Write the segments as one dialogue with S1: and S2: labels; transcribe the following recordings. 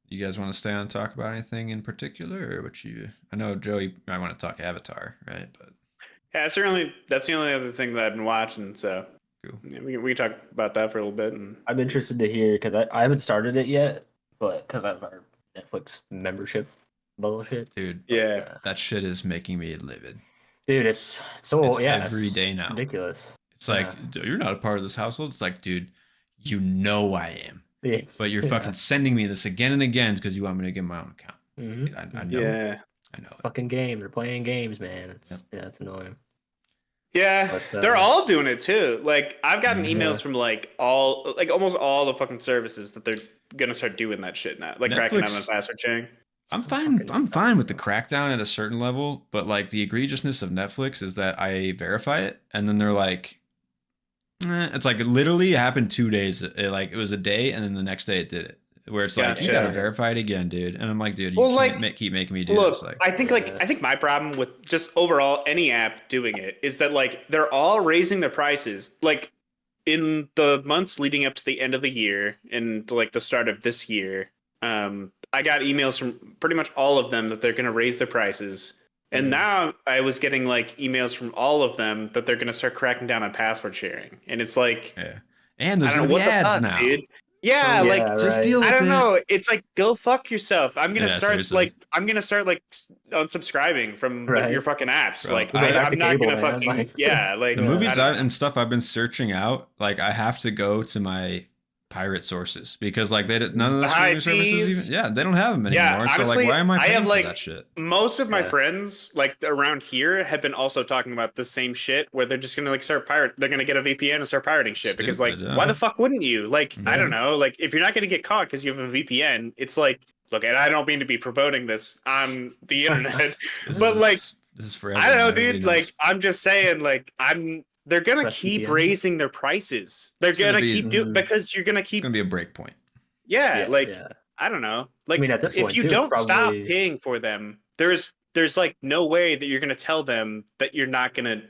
S1: You guys want to stay on and talk about anything in particular, or what you? I know Joey might want to talk Avatar, right? But
S2: Yeah, certainly that's the only other thing that I've been watching. So
S1: cool.
S2: yeah, we can talk about that for a little bit. And
S3: I'm interested to hear because I haven't started it yet, but because of our Netflix membership bullshit.
S1: Dude,
S2: yeah,
S1: that shit is making me livid.
S3: Dude, it's so
S1: It's every day now.
S3: ridiculous.
S1: It's like you're not a part of this household. It's like, dude, you know I am,
S3: Yeah.
S1: but you're fucking sending me this again and again because you want me to get my own account. Dude, I know.
S2: yeah,
S1: I know it.
S3: Fucking game. They're playing games, man. It's it's annoying.
S2: yeah.
S3: But,
S2: They're all doing it too. Like I've gotten
S1: Mhm.
S2: emails from like almost all the fucking services that they're gonna start doing that shit now, like cracking down on
S1: Netflix-
S2: password sharing.
S1: I'm fine. I'm fine with the crackdown at a certain level, but like the egregiousness of Netflix is that I verify it, and then they're like, it's like it literally happened 2 days. It was a day, and then the next day it did it. Where it's like you
S2: Gotcha.
S1: gotta verify it again, dude. And I'm like, dude, you
S2: Well,
S1: can't
S2: like,
S1: keep making me do
S2: Look,
S1: this. Like,
S2: I think my problem with just overall any app doing it is that like they're all raising their prices. Like in the months leading up to the end of the year and like the start of this year, I got emails from pretty much all of them that they're going to raise their prices. And now I was getting like emails from all of them that they're going to start cracking down on password sharing. And it's like,
S1: yeah. And
S2: I
S1: there's
S2: don't
S1: gonna
S2: know
S1: be
S2: what the
S1: ads
S2: fuck,
S1: now.
S2: dude. Yeah,
S1: So,
S2: like
S1: just deal with
S2: I don't
S1: it.
S2: know. It's like go fuck yourself. I'm gonna
S1: Yeah,
S2: start
S1: seriously.
S2: like unsubscribing from your fucking apps.
S1: Bro,
S2: like
S3: Go back
S2: I'm
S3: to
S2: not
S3: cable,
S2: gonna
S3: man.
S2: fucking
S3: Like,
S2: like
S1: the movies
S2: I don't know.
S1: and stuff I've been searching out, like I have to go to my pirate sources because like none of the
S2: High
S1: streaming services
S2: seas.
S1: even they don't have them
S2: Yeah,
S1: anymore. So
S2: honestly,
S1: like why am I
S2: I
S1: paying
S2: have
S1: for
S2: like
S1: that shit?
S2: most of my
S3: Yeah.
S2: friends like around here have been also talking about the same shit where they're just gonna like they're gonna get a VPN and start pirating shit because like
S1: Stupid,
S2: why the fuck wouldn't you? Like I don't
S1: Mhm.
S2: know, like if you're not gonna get caught because you have a VPN, it's like look, and I don't mean to be promoting this on the internet, but like
S1: This is for
S2: I don't know,
S1: everyone.
S2: dude. Like I'm just saying, like they're gonna
S3: Press
S2: keep
S3: VPN.
S2: raising their prices. They're gonna keep doing because you're gonna
S1: It's
S2: keep
S1: gonna be a break point.
S2: like I don't know. Like
S3: I mean, at this
S2: if
S3: point,
S2: you
S3: too, it's
S2: don't stop
S3: probably
S2: paying for them, there's like no way that you're gonna tell them that you're not gonna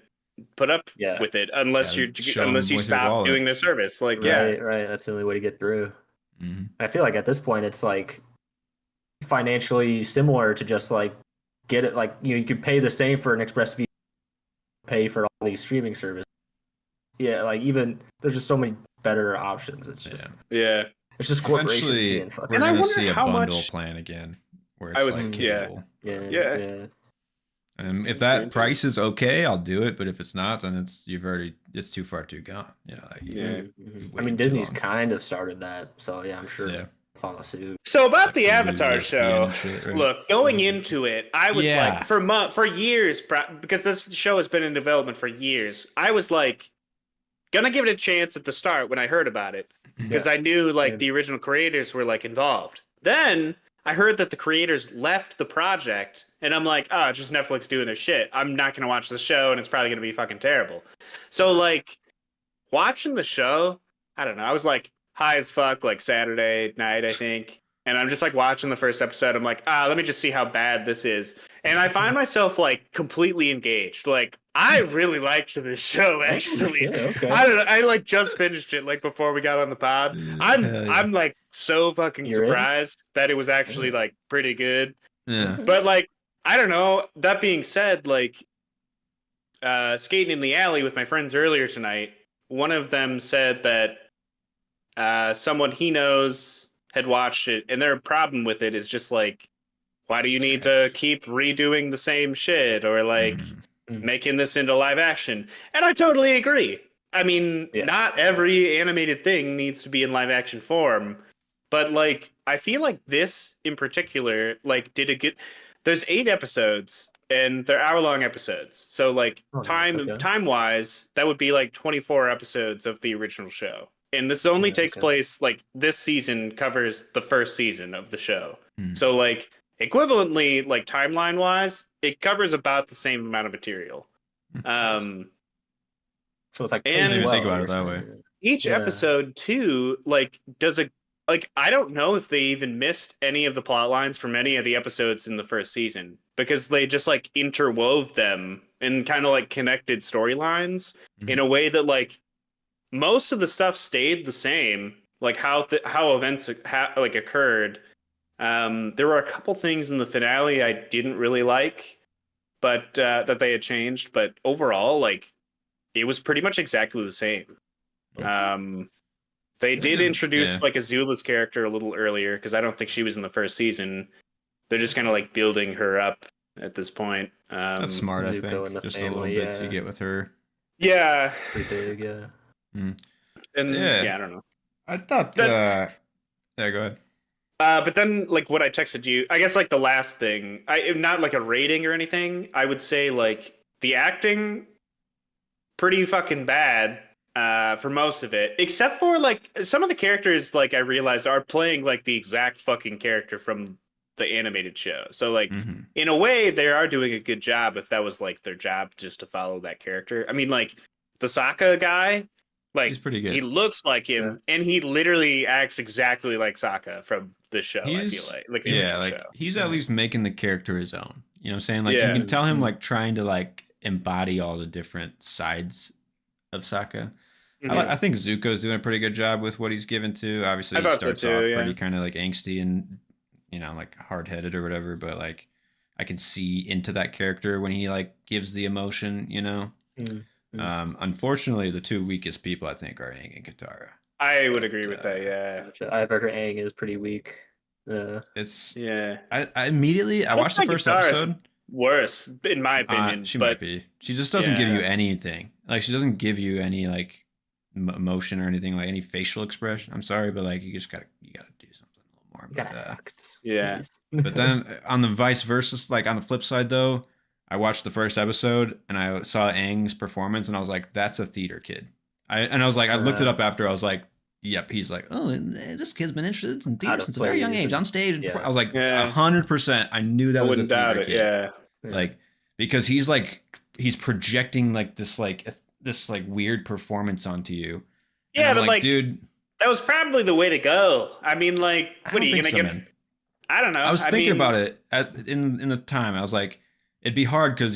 S2: put up with it unless
S1: Show 'em
S2: unless you
S1: with your
S2: stop
S1: wallet.
S2: doing their service. Like yeah.
S3: right. That's the only way to get through.
S1: Mm-hmm.
S3: I feel like at this point, it's like financially similar to just like get it. Like you could pay the same for an ExpressVPN, pay for all these streaming services. Yeah, like even there's just so many better options. It's just it's just corporations
S1: Eventually,
S3: being fucking.
S1: we're
S2: And I
S1: gonna
S2: wonder
S1: see a
S2: how
S1: bundle
S2: much-
S1: plan again, where
S2: I
S1: it's
S2: would-
S1: like cable.
S2: Yeah.
S1: And if that price is okay, I'll do it. But if it's not, then it's too far too gone. You know. Like,
S3: I mean, Disney's kind of started that, so yeah, I'm sure they'll follow suit.
S2: So about
S1: Like
S2: the
S1: Hulu,
S2: Avatar
S1: ESPN
S2: show,
S1: and shit, right?
S2: look, going into it, I was like, for years, because this show has been in development for years, I was like, gonna give it a chance at the start when I heard about it, because I knew like the original creators were like involved. Then I heard that the creators left the project, and I'm like, oh, it's just Netflix doing their shit. I'm not gonna watch the show, and it's probably gonna be fucking terrible. So like, watching the show, I don't know, I was like high as fuck like Saturday night, I think. And I'm just like watching the first episode. I'm like, let me just see how bad this is. And I find myself like completely engaged. Like I really liked this show actually.
S3: Okay.
S2: I don't know. I like just finished it like before we got on the pod. I'm like so fucking surprised that it was actually like pretty good.
S1: Yeah.
S2: But like I don't know. That being said, like skating in the alley with my friends earlier tonight, one of them said that someone he knows had watched it, and their problem with it is just like, why do you need to keep redoing the same shit or like making this into live action? And I totally agree. I mean, not every animated thing needs to be in live action form, but like I feel like this in particular like did a good. There's 8 episodes and they're hour-long episodes, so like time wise, that would be like 24 episodes of the original show. And this only takes place, like, this season covers the first season of the show. So, like, equivalently, like, timeline-wise, it covers about the same amount of material.
S3: So it's like...
S1: And think about it that way.
S2: Each episode, too, like, does a... Like, I don't know if they even missed any of the plot lines from any of the episodes in the first season. Because they just, like, interwove them and kind of, like, connected storylines in a way that, like... Most of the stuff stayed the same, like how events like occurred, There were a couple things in the finale I didn't really like, but that they had changed. But overall, like it was pretty much exactly the same. Um, they did introduce like Azula's character a little earlier because I don't think she was in the first season. They're just kind of like building her up at this point.
S1: That's smart, I
S3: Zuko and
S1: think.
S3: the
S1: Just
S3: family,
S1: the little bits you get with her.
S2: Yeah,
S3: pretty big, yeah.
S2: and
S1: Yeah.
S2: I don't know.
S1: I thought.
S2: That,
S1: Yeah, go ahead.
S2: but then like what I texted you, I guess like the last thing, not like a rating or anything. I would say like the acting pretty fucking bad for most of it, except for like some of the characters like I realized are playing like the exact fucking character from the animated show. So like in a way they are doing a good job if that was like their job just to follow that character. I mean like the Sokka guy, like
S1: He's pretty good.
S2: he looks like him and he literally acts exactly like Sokka from the show. I feel like the original show.
S1: He's at least making the character his own. You know what I'm saying? Like you can tell him like trying to like embody all the different sides of Sokka. I think Zuko's doing a pretty good job with what he's given to. Obviously, he starts off pretty kind of like angsty and like hard headed or whatever. But like, I can see into that character when he like gives the emotion. Unfortunately, the two weakest people I think are Aang and Katara.
S2: I would agree with that. Yeah,
S3: gotcha. I've heard Aang is pretty weak.
S1: It's
S2: I
S1: immediately I watched the first episode.
S2: Worse, in my opinion.
S1: She might be. She just doesn't give you anything. Like she doesn't give you any like emotion or anything, like any facial expression. I'm sorry, but like you gotta do something a little more. But, but then on the vice versa, like on the flip side though, I watched the first episode and I saw Aang's performance and I was like, that's a theater kid. I looked it up after. I was like, yep. He's like, oh, this kid's been interested in theater since a very young age on stage. I was like, 100%. I knew that was a theater kid.
S2: Yeah.
S1: Like because he's projecting like this weird performance onto you.
S2: Yeah, but like,
S1: dude,
S2: that was probably the way to go. I mean, like, what are you gonna get? I don't know.
S1: I was thinking about it in the time. I was like, it'd be hard because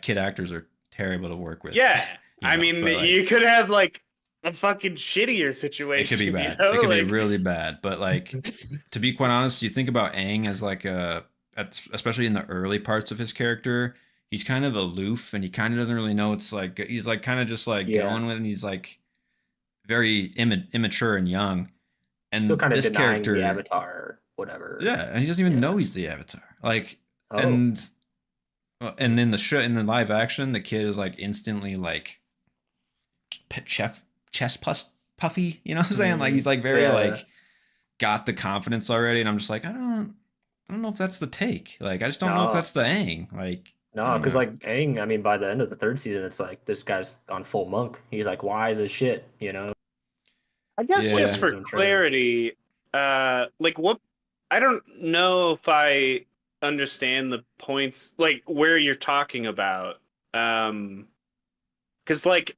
S1: kid actors are terrible to work with.
S2: Yeah, I mean, you could have like a fucking shittier situation.
S1: It could be bad. It could be really bad. But like, to be quite honest, you think about Aang as like especially in the early parts of his character, he's kind of aloof and he kind of doesn't really know. It's like he's like kind of just like going with it. And he's like very immature and young. And
S3: still kind of
S1: this
S3: denying
S1: character,
S3: the Avatar, whatever.
S1: Yeah, and he doesn't even know he's the Avatar. Like, and in the show, in the live action, the kid is like instantly like chest puffy. You know what I'm saying? Like he's like very like got the confidence already, and I'm just like I don't know if that's the take. Like I just don't know if that's the Aang. Like
S3: no, because like Aang, I mean, by the end of the third season, it's like this guy's gone full monk. He's like wise as shit, you know.
S2: I guess just for clarity, like what I don't know if I understand the points like where you're talking about. Because like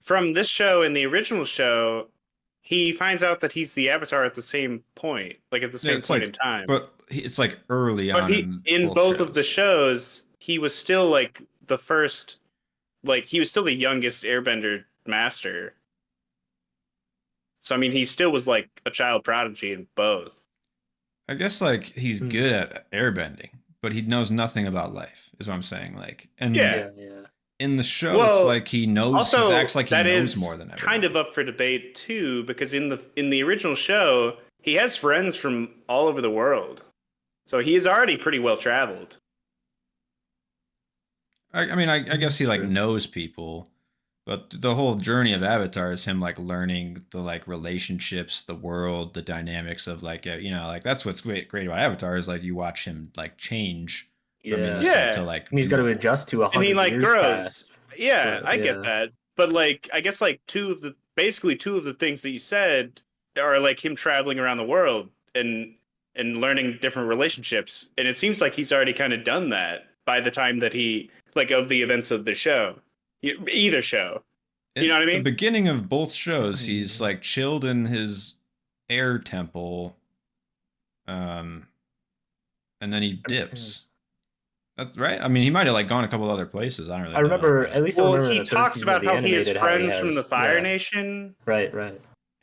S2: from this show and the original show, he finds out that he's the Avatar at the same point, like at the same point in time.
S1: But it's like early on.
S2: But in both of the shows, he was still like the first, like he was still the youngest Airbender master. So I mean, he still was like a child prodigy in both.
S1: I guess like he's good at airbending, but he knows nothing about life. Is what I'm saying. Like, and in the show, it's like he knows.
S2: Also,
S1: he acts like he knows more than everyone.
S2: Kind of up for debate too, because in the original show, he has friends from all over the world, so he is already pretty well traveled.
S1: I mean, I guess he like knows people, but the whole journey of Avatar is him like learning the like relationships, the world, the dynamics of like like that's what's great about Avatar is like you watch him like change. To like
S3: and he's got to adjust to 100
S2: and he like
S3: years
S2: grows.
S3: Past.
S2: Yeah, I get that. But like, I guess like two of the things that you said are like him traveling around the world and learning different relationships. And it seems like he's already kind of done that by the time that he like of the events of the show, either show. You know what I mean?
S1: The beginning of both shows, he's like chilled in his air temple, and then he dips. That's right. I mean, he might have like gone a couple other places. I don't really know.
S3: Remember, at least
S2: he talks about how he has friends from the Fire Nation.
S3: Right.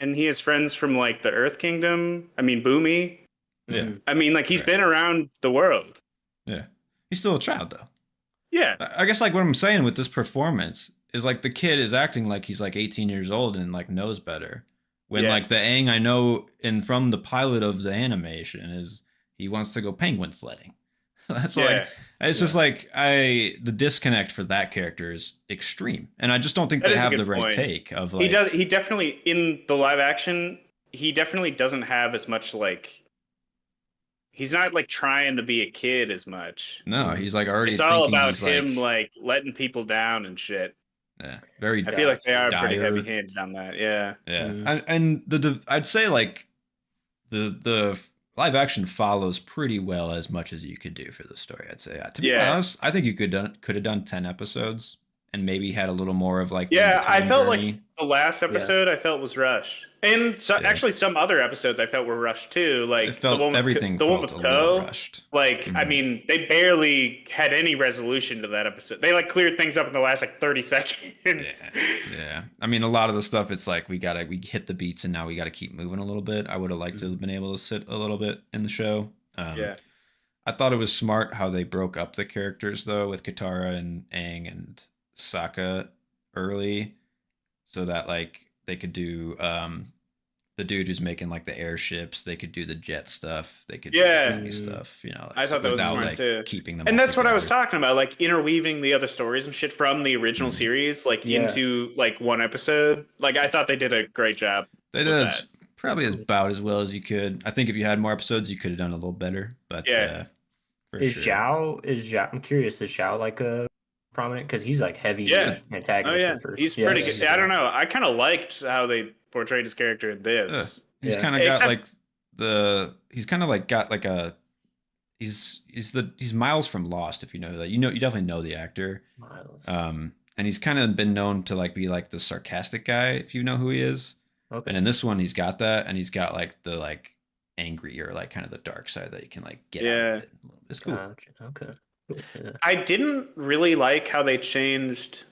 S2: And he has friends from like the Earth Kingdom. I mean, Boomy.
S1: Yeah.
S3: Mhm.
S2: I mean, like he's
S1: Right.
S2: been around the world.
S1: Yeah. He's still a child though.
S2: Yeah,
S1: I guess like what I'm saying with this performance is like the kid is acting like he's like 18 years old and like knows better. When
S2: yeah,
S1: like the Aang I know and from the pilot of the animation is he wants to go penguin sledding. That's like
S2: yeah.
S1: it's just
S3: Yeah.
S1: like the disconnect for that character is extreme. And I just don't think
S2: That
S1: they
S2: is a
S1: have the
S2: good
S1: right
S2: point.
S1: take of
S2: He
S1: like
S2: does. He definitely in the live action. He definitely doesn't have as much like. He's not like trying to be a kid as much.
S1: no,
S3: Mhm.
S1: he's like already
S2: It's all
S1: thinking
S2: about
S1: he's
S2: him
S1: like
S2: like letting people down and shit.
S1: yeah, very
S2: I feel like they
S3: Gotcha.
S2: are pretty heavy
S1: dire.
S2: handed on that. Yeah.
S1: Yeah.
S3: Mhm.
S1: And I'd say like the live action follows pretty well as much as you could do for the story. I'd say. To be
S2: Yeah.
S1: honest, I think you could have done 10 episodes and maybe had a little more of like the in
S2: Yeah, I
S1: between
S2: felt like
S1: journey.
S2: the last
S3: Yeah.
S2: episode I felt was rushed, and so,
S1: Yeah,
S2: actually some other episodes I felt were rushed too.
S1: it
S2: Like the
S1: felt
S2: one with
S1: everything
S2: the one
S1: felt
S2: with
S1: a little
S2: Ko.
S1: rushed.
S2: Like I
S1: Mhm.
S2: mean, they barely had any resolution to that episode. They like cleared things up in the last like 30 seconds.
S1: Yeah, yeah. I mean, a lot of the stuff it's like we hit the beats and now we gotta keep moving a little bit. I would have liked to have
S3: Mhm.
S1: been able to sit a little bit in the show.
S2: Yeah.
S1: I thought it was smart how they broke up the characters though with Katara and Aang and Sokka early, so that like they could do the dude who's making like the airships, they could do the jet stuff, they could do the
S2: Yeah.
S1: army
S3: Mhm.
S1: stuff, you know,
S2: I
S1: like,
S2: thought that was
S1: without
S2: smart
S1: like
S2: too.
S1: keeping them
S2: And
S1: all
S2: that's what I was
S1: together.
S2: talking about, like interweaving the other stories and shit from the original
S1: Mhm.
S2: series, like
S3: Yeah.
S2: into like one episode. Like I thought they did a great job
S1: They
S2: with
S1: did
S2: that.
S1: probably
S3: Mhm.
S1: about as well as you could. I think if you had more episodes, you could have done a little better, but
S2: Yeah.
S1: for
S3: Is
S1: sure.
S3: Zhao? I'm curious. Is Zhao like a prominent? Because he's like heavy
S2: Yeah. Oh
S3: antagonist
S2: yeah.
S3: at first.
S2: He's
S3: Yeah,
S2: pretty
S3: yeah,
S2: good.
S3: he's
S2: I don't
S3: Zhao.
S2: know. I kind of liked how they portrayed his character in
S1: Yeah.
S2: this.
S1: He's
S3: Yeah.
S1: kind of got
S2: Except
S1: like he's kind of like got like a he's Miles from Lost if you know that. You definitely know the actor.
S3: Miles.
S1: And he's kind of been known to like be like the sarcastic guy if you know who he is.
S3: Okay.
S1: And in this one, he's got that, and he's got like the like angry or like kind of the dark side that you can like get out
S2: Yeah.
S1: of it. It's cool.
S3: Gotcha. Okay. Cool. Yeah.
S2: I didn't really like how they changed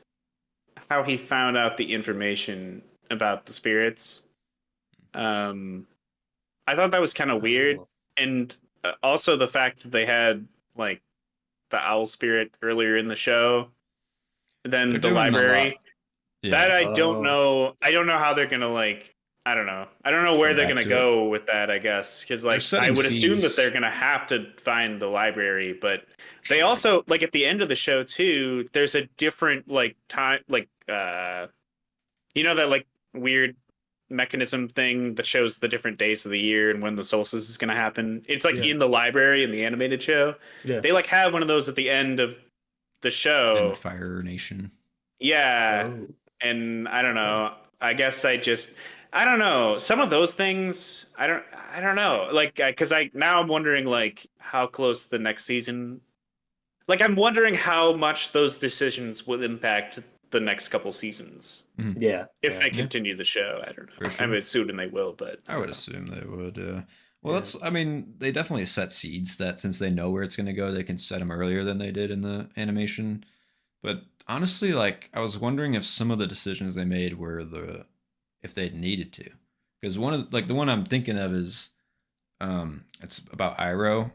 S2: how he found out the information about the spirits. I thought that was kind of weird,
S3: Oh.
S2: and also the fact that they had like the owl spirit earlier in the show, then
S1: They're
S2: the
S1: doing a lot.
S2: library. That
S1: Yeah,
S2: I don't
S3: Oh.
S2: know. I don't know how they're gonna like. I don't know. I don't know where
S1: come
S2: they're
S1: back
S2: gonna
S1: to it.
S2: go with that. I guess because
S1: They're
S2: like I
S1: setting
S2: would assume that
S1: seeds.
S2: they're gonna have to find the library, but they also like at the end of the show too. There's a different like time, like you know that like weird mechanism thing that shows the different days of the year and when the solstice is gonna happen. It's like
S3: Yeah.
S2: in the library in the animated show.
S3: Yeah.
S2: They like have one of those at the end of the
S1: in
S2: show.
S1: Fire Nation.
S2: Yeah,
S3: Oh.
S2: and I don't know. I guess I don't know. Some of those things, I don't know. Like, because now I'm wondering like how close the next season. Like, I'm wondering how much those decisions will impact the next couple seasons
S3: Yeah.
S2: if
S3: yeah.
S2: they continue the show. I don't know.
S1: For sure.
S2: I'm assuming they will, but
S1: I would assume they would. Well,
S3: Yeah.
S1: that's. I mean, they definitely set seeds that since they know where it's going to go, they can set them earlier than they did in the animation. But honestly, like I was wondering if some of the decisions they made were if they'd needed to, because one of like the one I'm thinking of is, it's about Iroh.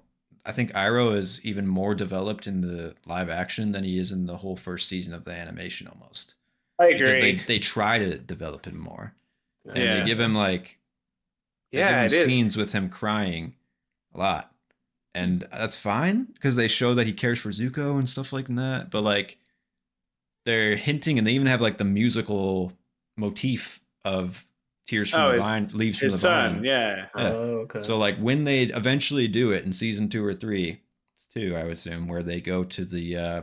S1: I think Iroh is even more developed in the live action than he is in the whole first season of the animation almost.
S2: I
S1: Because
S2: agree.
S1: they try to develop him more, and
S2: Yeah.
S1: they give him like they give
S2: Yeah,
S1: him
S2: it is.
S1: scenes with him crying a lot, and that's fine because they show that he cares for Zuko and stuff like that. But like they're hinting, and they even have like the musical motif of Tears from
S2: Oh,
S1: the Vine, Leaves from
S2: his
S1: the
S2: son.
S1: Vine.
S2: Yeah.
S1: Yeah.
S3: Oh, okay.
S1: So like when they eventually do it in season 2 or 3, it's 2, I would assume, where they go to the
S2: Yeah,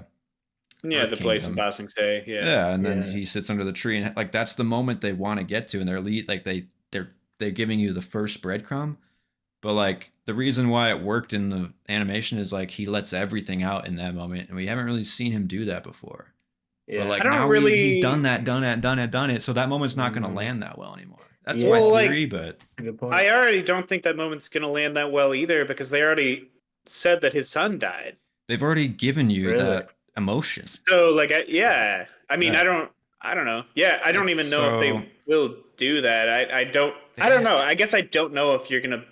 S1: Earth
S2: the place in
S1: Kingdom.
S2: Bossing Stay. Yeah.
S1: yeah, and then
S3: Yeah.
S1: he sits under the tree, and like that's the moment they want to get to, and they're like they're giving you the first breadcrumb. But like the reason why it worked in the animation is like he lets everything out in that moment, and we haven't really seen him do that before.
S3: yeah.
S1: But like
S2: I don't
S1: now
S2: really-
S1: he's done it. So that moment's not going to
S3: Mhm.
S1: land that well anymore. That's
S3: Yeah.
S1: my
S2: Well, like,
S1: theory, but
S3: Good point.
S2: I already don't think that moment's gonna land that well either because they already said that his son died.
S1: they've already given you
S3: Really?
S1: that emotion.
S2: So like, yeah. I mean,
S1: Yeah.
S2: I don't know. Yeah, I don't even know if
S1: So-
S2: they will do that. I don't.
S1: They
S2: I don't
S1: have
S2: know.
S1: to.
S2: I guess I don't know if you're gonna.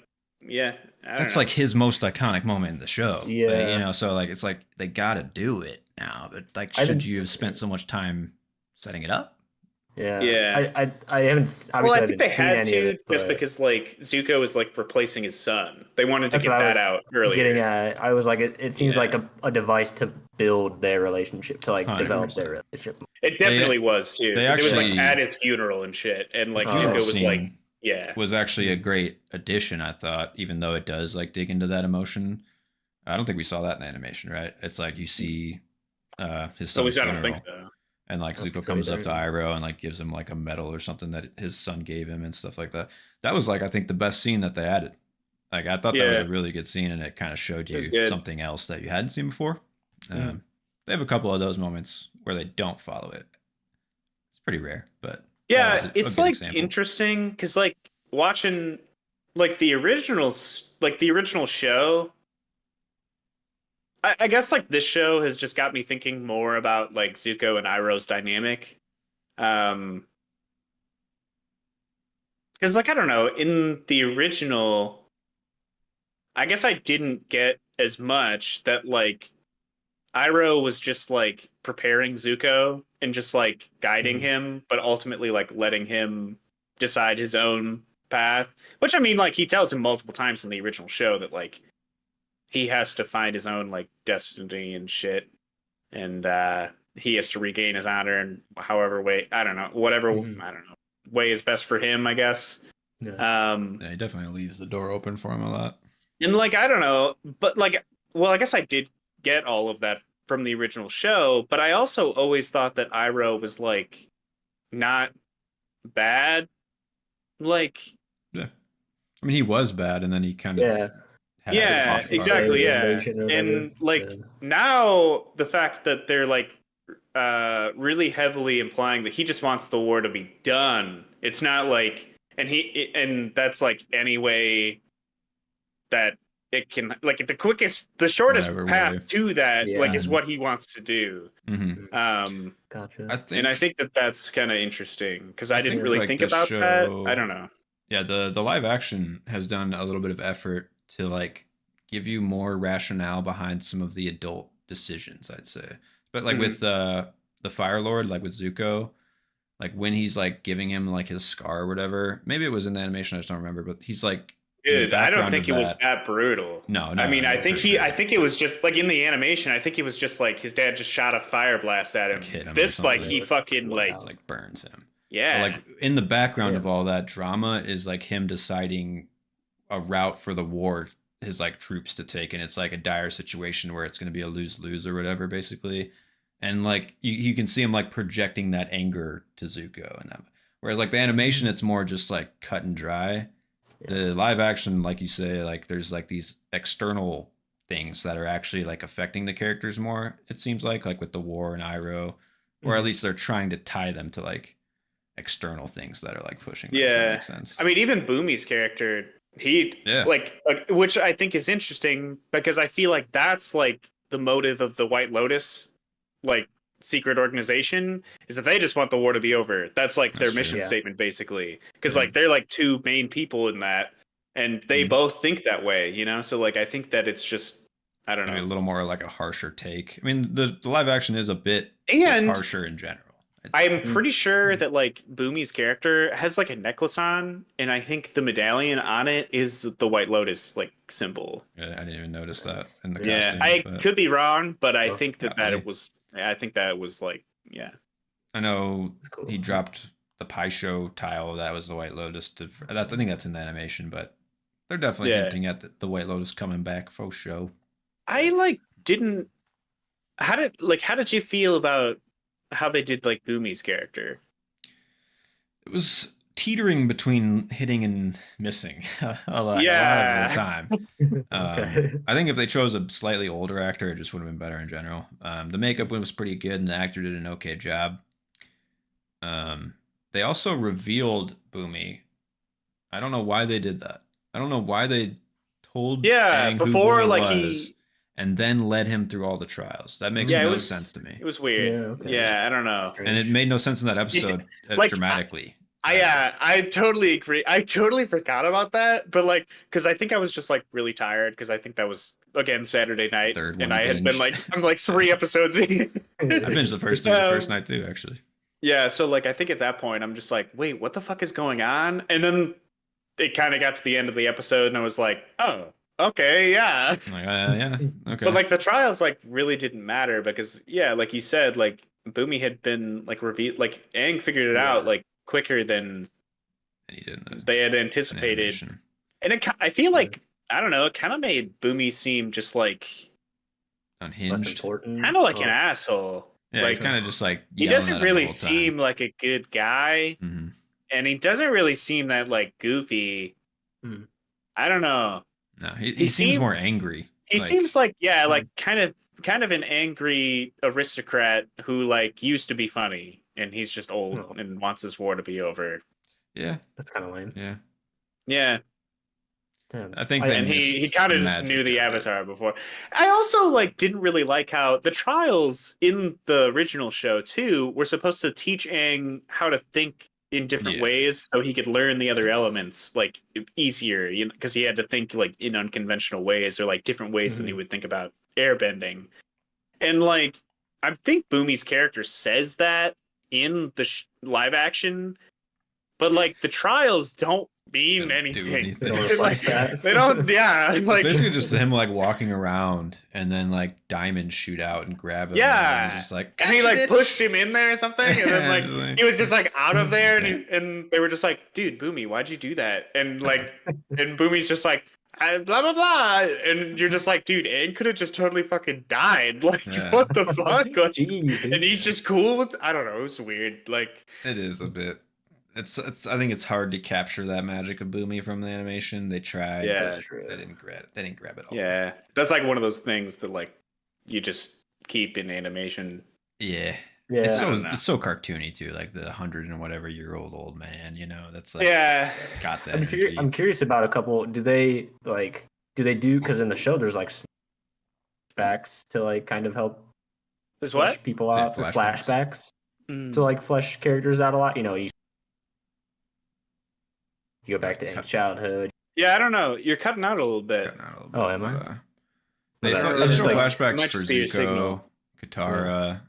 S2: Yeah,
S1: That's
S2: know.
S1: like his most iconic moment in the show.
S3: Yeah.
S1: You know, so like it's like they gotta do it now. But like,
S3: I
S1: should
S3: didn't.
S1: you have spent so much time setting it up?
S3: Yeah.
S2: Yeah.
S3: I haven't
S2: Well,
S3: obviously
S2: I
S3: I
S2: think
S3: haven't
S2: they
S3: seen
S2: had
S3: any of
S2: to
S3: it,
S2: just
S3: but
S2: because like Zuko was like replacing his son. They wanted to
S3: that's what
S2: get
S3: I
S2: that
S3: was
S2: out earlier.
S3: getting at. I was like, it seems like
S2: Yeah.
S3: a device to build their relationship, to like develop their
S1: 100%.
S3: relationship.
S2: It
S1: They
S2: definitely was too,
S1: they
S2: because it was like
S1: actually
S2: at his funeral and shit, and
S1: the
S2: like
S1: funeral
S2: Zuko was like,
S1: scene
S2: yeah,
S1: was actually a great addition, I thought, even though it does like dig into that emotion. I don't think we saw that in animation, right? It's like you see his
S2: at
S1: son's
S2: least I don't think
S1: funeral,
S2: so.
S1: and like
S3: I don't
S1: Zuko
S3: think so
S1: comes up
S3: either.
S1: to Iroh and like gives him like a medal or something that his son gave him and stuff like that. That was like I think the best scene that they added. Like I thought that was
S2: Yeah,
S1: a really good scene, and it kind of showed
S2: it was
S1: you
S2: good.
S1: something else that you hadn't seen before.
S3: Mhm.
S1: They have a couple of those moments where they don't follow it. It's pretty rare, but that was
S2: Yeah,
S1: a
S2: it's
S1: good
S2: like
S1: example.
S2: interesting because like watching like the originals, like the original show. I guess like this show has just got me thinking more about like Zuko and Iroh's dynamic. Um, because like I don't know, in the original, I guess I didn't get as much that like Iroh was just like preparing Zuko and just like guiding
S3: Mhm.
S2: him, but ultimately like letting him decide his own path. Which I mean, like he tells him multiple times in the original show that like he has to find his own like destiny and shit, and he has to regain his honor in however way I don't know, whatever
S3: Mhm.
S2: I don't know way is best for him, I guess.
S3: Yeah.
S2: Um,
S1: Yeah, he definitely leaves the door open for him a lot.
S2: and like I don't know, but like, well, I guess I did get all of that from the original show, but I also always thought that Iroh was like not bad. Like,
S1: Yeah, I mean he was bad, and then he kind of
S3: Yeah.
S1: had
S3: Like
S1: his
S2: yeah,
S1: lost part.
S3: Say
S2: exactly, yeah.
S3: invasion or whatever.
S2: And like now the fact that they're like really heavily implying that he just wants the war to be done. It's not like and that's like any way that it can like the shortest
S1: Whatever
S2: path
S1: way.
S2: to that like
S3: Yeah.
S2: is what he wants to do.
S1: Hmm.
S2: Um
S3: Gotcha.
S1: I
S2: and I
S1: think
S2: think that that's kind of interesting because I
S1: I
S2: didn't
S1: think
S2: really
S1: like
S2: think
S1: the
S2: about that. I
S1: show,
S2: don't know.
S1: yeah, the live action has done a little bit of effort to like give you more rationale behind some of the adult decisions, I'd say. But like
S2: Mhm.
S1: with the Fire Lord, like with Zuko, like when he's like giving him like his scar or whatever, maybe it was in the animation, I just don't remember, but he's like in the
S2: Dude, I don't
S1: background
S2: think
S1: of
S2: it was
S1: that.
S2: that brutal.
S1: No,
S2: I
S1: no,
S2: mean,
S1: no, for sure.
S2: I think it was just like in the animation. I think it was just like his dad just shot a fire blast at
S1: Like
S2: him.
S1: hit him or
S2: This, like,
S1: something.
S2: he fucking
S1: Just
S3: Wow.
S2: like,
S1: like burns him. But like
S2: yeah,
S1: in the background
S3: Yeah.
S1: of all that drama is like him deciding a route for the war, his like troops to take, and it's like a dire situation where it's going to be a lose-lose or whatever basically. And like you can see him like projecting that anger to Zuko and that, whereas like the animation it's more just like cut and dry.
S3: Yeah.
S1: The live action, like you say, like there's like these external things that are actually like affecting the characters more, it seems like with the war and Iroh, or at
S3: Mhm.
S1: least they're trying to tie them to like external things that are like pushing them, if that
S2: yeah.
S1: makes sense.
S2: I mean, even Boomy's character, he
S1: Yeah.
S2: like, which I think is interesting because I feel like that's like the motive of the White Lotus, like secret organization, is that they just want the war to be over. That's like their
S1: That's true.
S2: mission
S3: Yeah.
S2: statement basically, because
S1: Yeah.
S2: like they're like two main people in that, and they
S1: Mhm.
S2: both think that way, you know. So like I think that it's just I don't
S1: Maybe a
S2: know.
S1: little more like a harsher take. I mean, the live action is a bit just
S2: And
S1: harsher in general, I'd say.
S2: I'm pretty sure
S3: Mhm.
S2: that like Boomy's character has like a necklace on, and I think the medallion on it is the White Lotus like symbol.
S1: Yeah, I didn't even notice that
S3: Nice.
S1: in the
S3: Yeah.
S2: Yeah,
S1: costume,
S2: I
S1: but
S2: could be wrong, but I
S3: Oh,
S2: think that
S1: golly.
S2: it was. I think that it was like, yeah,
S1: I know
S3: that's cool.
S1: he dropped the Pai Sho tile that was the White Lotus. I think that's in the animation, but they're definitely
S2: yeah.
S1: hinting at the White Lotus coming back for show.
S2: I like didn't. How did you feel about how they did like Boomy's character?
S1: It was teetering between hitting and missing a lot of the
S2: Yeah,
S1: time.
S3: Okay.
S1: I think if they chose a slightly older actor, it just would have been better in general. The makeup was pretty good, and the actor did an okay job. They also revealed Boomy. I don't know why they did that. I don't know why they told
S2: yeah.
S1: Aang who
S2: Before
S1: Boomy
S2: like
S1: was and then led him through all the trials. That makes
S2: yeah,
S1: no sense to
S2: it
S1: me.
S2: was weird.
S3: Yeah. Okay.
S2: Yeah, I don't know.
S1: And it
S3: Strange.
S1: made no sense in that
S2: It
S1: episode
S2: like
S1: dramatically.
S2: I totally agree. I totally forgot about that, but like, because I think I was just like really tired because I think that was again Saturday night,
S1: Third one
S2: and
S1: you
S2: I had been
S1: binged.
S2: like, I'm like 3 episodes in.
S1: I binged the first
S2: Um,
S1: night too, actually.
S2: yeah, so like I think at that point I'm just like, wait, what the fuck is going on? And then it kind of got to the end of the episode, and I was like, oh, okay, yeah.
S1: I'm like, yeah,
S2: But
S1: okay.
S2: like the trials like really didn't matter because yeah, like you said, like Boomy had been like revealed, like Aang figured it out
S3: Yeah.
S2: like quicker than
S1: And he did
S2: they had
S1: an
S2: anticipated,
S1: animation.
S2: and I feel
S3: Yeah.
S2: like I don't know, it kind of made Boomy seem just like
S3: Less
S1: Unhinged.
S3: important.
S2: kind of like an
S3: Oh,
S2: asshole.
S1: Yeah, he's
S2: Like
S1: kind of just like
S2: he
S1: yelling
S2: doesn't
S1: at him the
S2: really
S1: whole time.
S2: seem like a good guy,
S1: Hmm.
S2: and he doesn't really seem that like goofy.
S3: hmm.
S2: I don't know.
S1: No,
S2: He
S1: he seems
S2: seemed
S1: more angry.
S2: he
S1: Like,
S2: seems like yeah,
S3: Hmm.
S2: like kind of an angry aristocrat who like used to be funny, and he's just old
S3: No,
S2: and wants this war to be over.
S1: yeah,
S3: that's kind of lame.
S1: yeah.
S2: Yeah,
S3: Damn.
S1: I think they
S2: and he
S1: missed
S2: kind
S1: the
S2: of just knew
S1: magic
S2: the
S1: of it.
S2: Avatar before. I also like didn't really like how the trials in the original show too were supposed to teach Aang how to think in different
S1: Yeah.
S2: ways so he could learn the other elements like easier, you know, because he had to think like in unconventional ways or like different ways than he
S3: Mhm.
S2: would think about airbending. And like I think Boomy's character says that in the live action, but like the trials don't mean
S1: They don't do
S2: anything.
S1: anything.
S3: They don't reflect that.
S2: They don't. Yeah,
S1: It's
S2: like
S1: basically just him like walking around and then like diamonds shoot out and grab him.
S2: yeah.
S1: And he's just like,
S2: And he
S1: "Gotcha,
S2: like
S1: bitch."
S2: pushed him in there or something, and then
S1: Yeah,
S2: like
S1: just like-
S2: he was just like out of there, and
S1: Okay.
S2: and they were just like, "Dude, Boomy, why'd you do that?" And like, and Boomy's just like, blah blah blah, and you're just like, "Dude, Aang could have just totally fucking died. Like,
S1: Yeah.
S2: what the fuck?" Like,
S3: Jeez, dude.
S2: and he's just cool with. I don't know. It was weird. Like,
S1: It is a bit. It's. I think it's hard to capture that magic of Boomy from the animation. They tried,
S2: Yeah.
S1: but
S3: That's true.
S1: they didn't grab it. They didn't grab it all.
S2: yeah, that's like one of those things that like you just keep in animation.
S1: Yeah.
S3: Yeah.
S1: It's
S2: I
S1: so
S2: don't know.
S1: it's so cartoony too, like the 100 and whatever year old man. You know, that's like
S2: Yeah.
S1: got that
S3: I'm,
S1: energy.
S3: I'm curious about a couple. Do they do because in the show there's like flashbacks to like kind of help
S2: This
S3: flesh
S2: what?
S3: people
S1: Yeah,
S3: out, or
S1: flashbacks.
S3: flashbacks
S2: Mm.
S3: to like flesh characters out a lot. You know, you go back to Aang's childhood.
S2: Yeah, I don't know. You're cutting out a little bit.
S1: Cutting out a little bit,
S3: Oh, am I?
S1: but, they,
S3: Whatever.
S1: they
S3: I just,
S1: show
S3: like-
S1: flashbacks
S2: might
S1: for
S2: just be your signal.
S1: Zuko, Katara.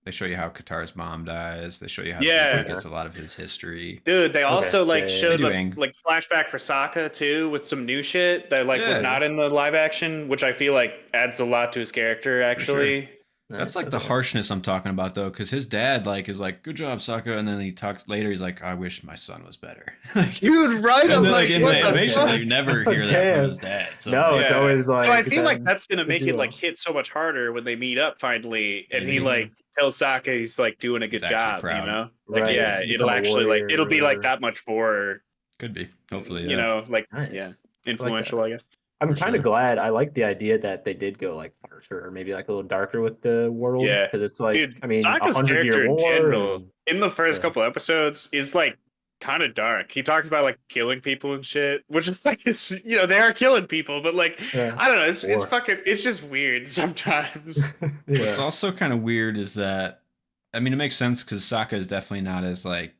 S1: They show you how Katara's mom dies. They show you how
S2: Yeah.
S1: Zuko gets a lot of his history.
S2: Dude, they also like
S3: Yeah, yeah, yeah.
S2: showed
S1: They do
S2: like,
S1: Aang.
S2: like flashback for Sokka too with some new shit that like was
S1: Yeah.
S2: not in the live action, which I feel like adds a lot to his character actually.
S1: That's like the harshness I'm talking about though, because his dad like is like, "Good job, Sokka," and then he talks later. He's like, "I wish my son was better." Like,
S2: Dude, right?
S1: and
S2: I'm
S1: then,
S2: like,
S1: like in
S2: what
S1: the
S2: the
S1: animation,
S2: fuck?
S1: you never hear that
S3: Damn.
S1: from his dad. So
S3: No,
S1: like,
S3: it's
S2: Yeah.
S3: always like.
S2: So I feel like
S3: them.
S2: that's gonna make it
S3: duo.
S2: like hit so much harder when they meet up finally, and he
S1: Mhm.
S2: like tells Sokka he's like doing a good
S1: He's actually
S2: job,
S1: proud.
S2: you know? Like
S3: Right,
S2: yeah,
S3: become
S2: it'll
S3: a
S2: actually like
S3: warrior
S2: it'll
S3: or
S2: be like
S3: whatever.
S2: that much more,
S1: could be. Hopefully,
S2: you know, like
S3: Nice.
S2: yeah, influential, I guess.
S3: I'm
S1: for
S3: kind of
S1: sure.
S3: glad. I like the idea that they did go like harsher or maybe like a little darker with the world.
S2: Yeah.
S3: because it's like
S2: Dude,
S3: I mean,
S2: Sokka's
S3: 100-year
S2: character in
S3: war.
S2: general
S3: and-
S2: in the first
S3: yeah.
S2: couple episodes is like kind of dark. He talks about like killing people and shit, which is like it's, you know, they are killing people, but like
S3: Yeah.
S2: I don't know, it's
S3: War.
S2: fucking it's just weird sometimes.
S1: What's
S3: yeah.
S1: also kind of weird is that, I mean, it makes sense because Sokka is definitely not as like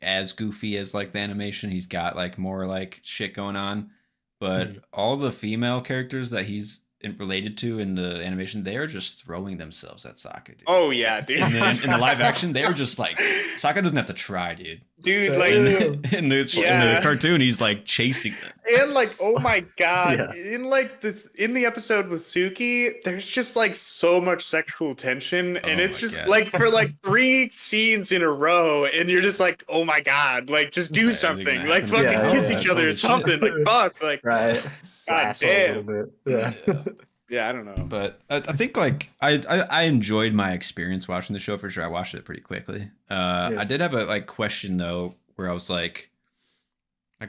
S1: as goofy as like the animation. He's got like more like shit going on, but
S3: Mhm.
S1: all the female characters that he's related to in the animation, they are just throwing themselves at Sokka, dude.
S2: Oh yeah, dude.
S1: And then in the live action, they were just like, Sokka doesn't have to try, dude.
S2: Dude,
S3: So-
S2: like
S1: In
S3: Ew.
S1: in the
S2: Yeah.
S1: cartoon, he's like chasing them.
S2: and like oh my god,
S3: Yeah.
S2: in like this in the episode with Suki, there's just like so much sexual tension, and
S1: Oh
S2: it's
S1: my
S2: just
S1: God.
S2: like for like 3 scenes in a row, and you're just like, oh my god, like just do
S1: Yeah, is it
S2: something,
S1: gonna
S2: like
S1: happen?
S2: fucking
S3: Yeah,
S2: kiss
S3: yeah.
S2: each other or
S1: Holy shit.
S2: something, like fuck, like
S3: Right.
S2: god
S3: Wrestle a
S2: damn,
S3: little bit. Yeah.
S2: yeah, I don't know,
S1: But I think like I enjoyed my experience watching the show for sure. I watched it pretty quickly.
S3: Yeah.
S1: I did have a like question though, where I was like,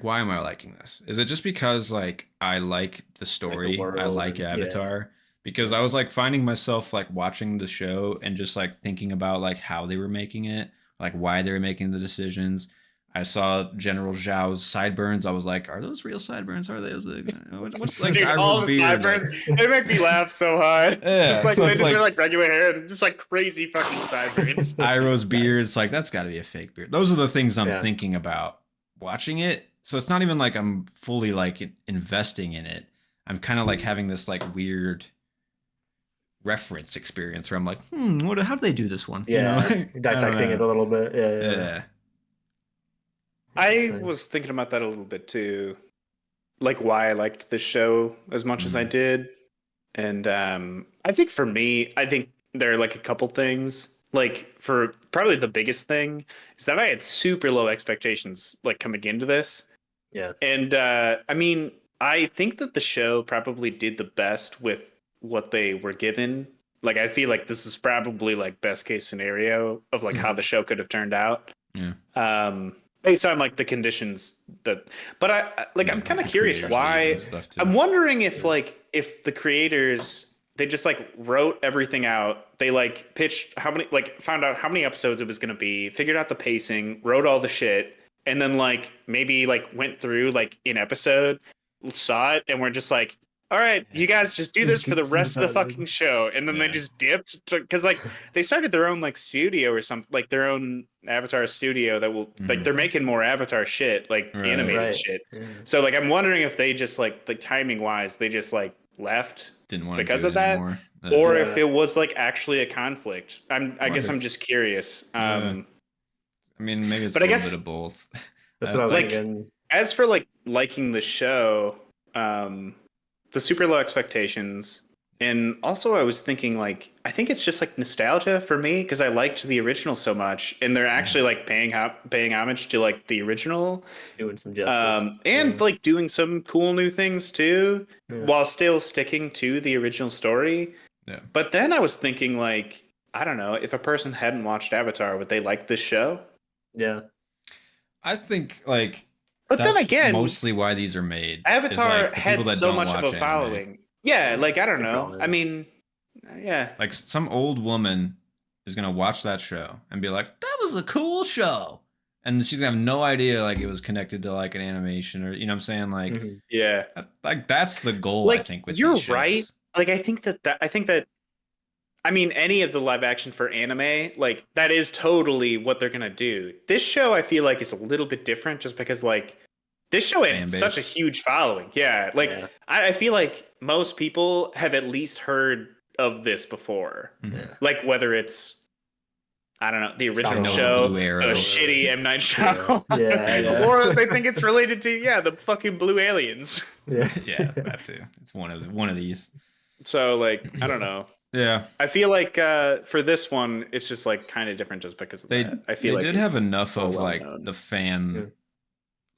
S1: why am I liking this? Is it just because like I like the story, I
S3: world
S1: like
S3: and- yeah.
S1: Avatar? Because I was like finding myself like watching the show and just like thinking about like how they were making it, like why they were making the decisions. I saw General Zhao's sideburns. I was like, are those real sideburns? Are they? I was like, what's like
S2: Dude,
S1: Gyro's
S2: all the
S1: beard? Like,
S2: sideburns, they make me laugh so hard. It's
S1: yeah,
S2: like
S1: so
S2: they
S1: it's
S2: just
S1: like
S2: have like regular hair and just like crazy fucking sideburns.
S1: Iroh's beard.
S3: Nice.
S1: It's like that's got to be a fake beard. Those are the things I'm
S3: Yeah.
S1: thinking about watching it. So it's not even like I'm fully like investing in it. I'm kind of like having this like weird reference experience where I'm like, how do they do this one?
S3: Yeah,
S1: You know?
S3: dissecting it a little bit. Yeah, yeah.
S1: Yeah.
S2: I
S3: Interesting.
S2: was thinking about that a little bit too, like why I liked this show as much as I did, and I think for me, I think there are like a couple things. Like for probably the biggest thing is that I had super low expectations like coming into this,
S3: Yeah.
S2: and I mean, I think that the show probably did the best with what they were given. Like I feel like this is probably like best case scenario of like how
S3: Mhm.
S2: the show could have turned out.
S1: Yeah.
S2: Based on like the conditions that, but like I'm
S1: Yeah,
S2: kind of
S1: the
S2: curious
S1: creators
S2: why.
S1: leave and stuff too.
S2: I'm wondering if like if the creators they just like wrote everything out. They like pitched how many like found out how many episodes it was going to be, figured out the pacing, wrote all the shit, and then like maybe like went through like an episode, saw it, and we're just like, all right, you guys just do this for the rest of the fucking show, and then they
S1: Yeah.
S2: just dipped because like they started their own like studio or something, like their own Avatar studio that will like they're making more Avatar shit, like
S1: Right.
S2: animated
S3: Right.
S2: shit.
S3: Yeah.
S2: So like I'm wondering if they just like timing wise they just like left
S1: Didn't want
S2: because
S1: to do
S2: of
S1: it
S2: that,
S1: anymore.
S2: or
S3: Yeah.
S2: if it was like actually a conflict. I guess I'm just curious.
S1: Yeah. I mean, maybe it's
S2: But
S1: a
S2: I
S1: little
S2: guess-
S1: bit of both.
S3: That's what I was
S2: Like-
S3: thinking.
S2: As for like liking the show, the super low expectations, and also I was thinking like I think it's just like nostalgia for me because I liked the original so much, and they're actually like paying homage to like the original,
S3: Doing some justice.
S2: and
S3: Yeah.
S2: like doing some cool new things too,
S3: Yeah.
S2: while still sticking to the original story.
S1: Yeah.
S2: But then I was thinking like I don't know if a person hadn't watched Avatar, would they like this show?
S3: Yeah.
S1: I think like
S2: But then
S1: that's
S2: again,
S1: mostly why these are made. is,
S2: Avatar
S1: like, the
S2: had
S1: people that
S2: so
S1: don't
S2: much of
S1: watch
S2: a
S1: anime.
S2: following. Yeah, like I don't
S3: Good
S2: know.
S3: drawing.
S2: I mean, yeah.
S1: Like some old woman is gonna watch that show and be like, "That was a cool show," and she's gonna have no idea like it was connected to like an animation or you know what I'm saying like
S3: Mhm.
S2: Yeah.
S1: like that's the goal I
S2: Like
S1: think with
S2: you're
S1: these shows.
S2: right. Like I think that I mean any of the live action for anime, like that is totally what they're gonna do. This show I feel like is a little bit different just because like this show
S1: Fan
S2: had
S1: base.
S2: such a huge following. Yeah. Like
S3: Yeah.
S2: I feel like most people have at least heard of this before.
S1: Mhm.
S3: Yeah.
S2: Like whether it's I don't know, the original
S3: Shadow
S2: show,
S1: Blue
S2: so
S1: Arrow.
S2: shitty M. Night Shyamalan.
S3: Yeah, yeah.
S2: Or they think it's related to, the fucking blue aliens.
S3: Yeah.
S1: Yeah, that too. It's one of these.
S2: So, like, I don't know.
S1: Yeah,
S2: I feel like for this one, it's just, like, kind of different just because of
S1: they
S2: that. I feel
S1: they
S2: like
S1: did have
S2: it's
S1: enough
S2: so
S1: of
S2: well
S1: like
S2: known.
S1: the fan
S3: Yeah.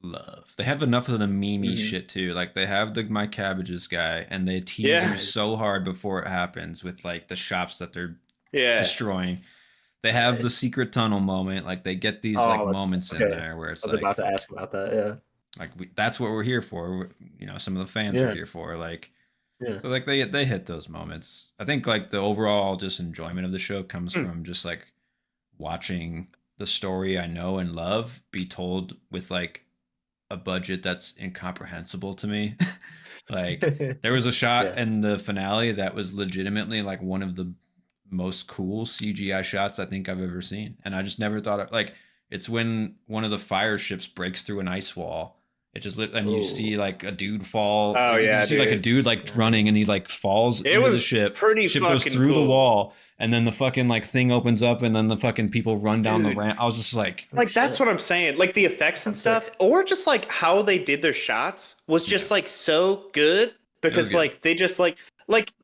S1: love. They have enough of the meme
S3: Mhm.
S1: shit too. Like they have the My Cabbages guy, and they tease
S2: Yeah.
S1: you so hard before it happens with like the shops that they're
S2: Yeah.
S1: destroying. They have the
S3: Nice.
S1: secret tunnel moment. Like they get these
S3: Oh,
S1: like moments in
S3: okay.
S1: there where it's
S3: I was
S1: like
S3: about to ask about that. Yeah.
S1: that's what we're here for. You know, some of the fans
S3: Yeah.
S1: are here for. Like
S3: Yeah.
S1: so like they hit those moments. I think like the overall just enjoyment of the show comes from just like watching the story I know and love be told with like a budget that's incomprehensible to me. Like there was a shot
S3: Yeah.
S1: in the finale that was legitimately like one of the most cool CGI shots I think I've ever seen. And I just never thought of like it's when one of the fire ships breaks through an ice wall. It just and you
S3: Ooh.
S1: see like a dude fall.
S2: Oh,
S1: you
S2: yeah,
S1: see like a dude like running and he like falls
S2: It
S1: into
S2: was
S1: the ship.
S2: pretty
S1: Ship goes
S2: fucking
S1: through the
S2: cool.
S1: wall and then the fucking like thing opens up and then the fucking people run down the
S2: Dude.
S1: ramp. I was just like
S2: Like that's what I'm saying. Like the effects and
S3: That's
S2: stuff, or just like how they did their shots was just like so good because
S1: good.
S2: like they just like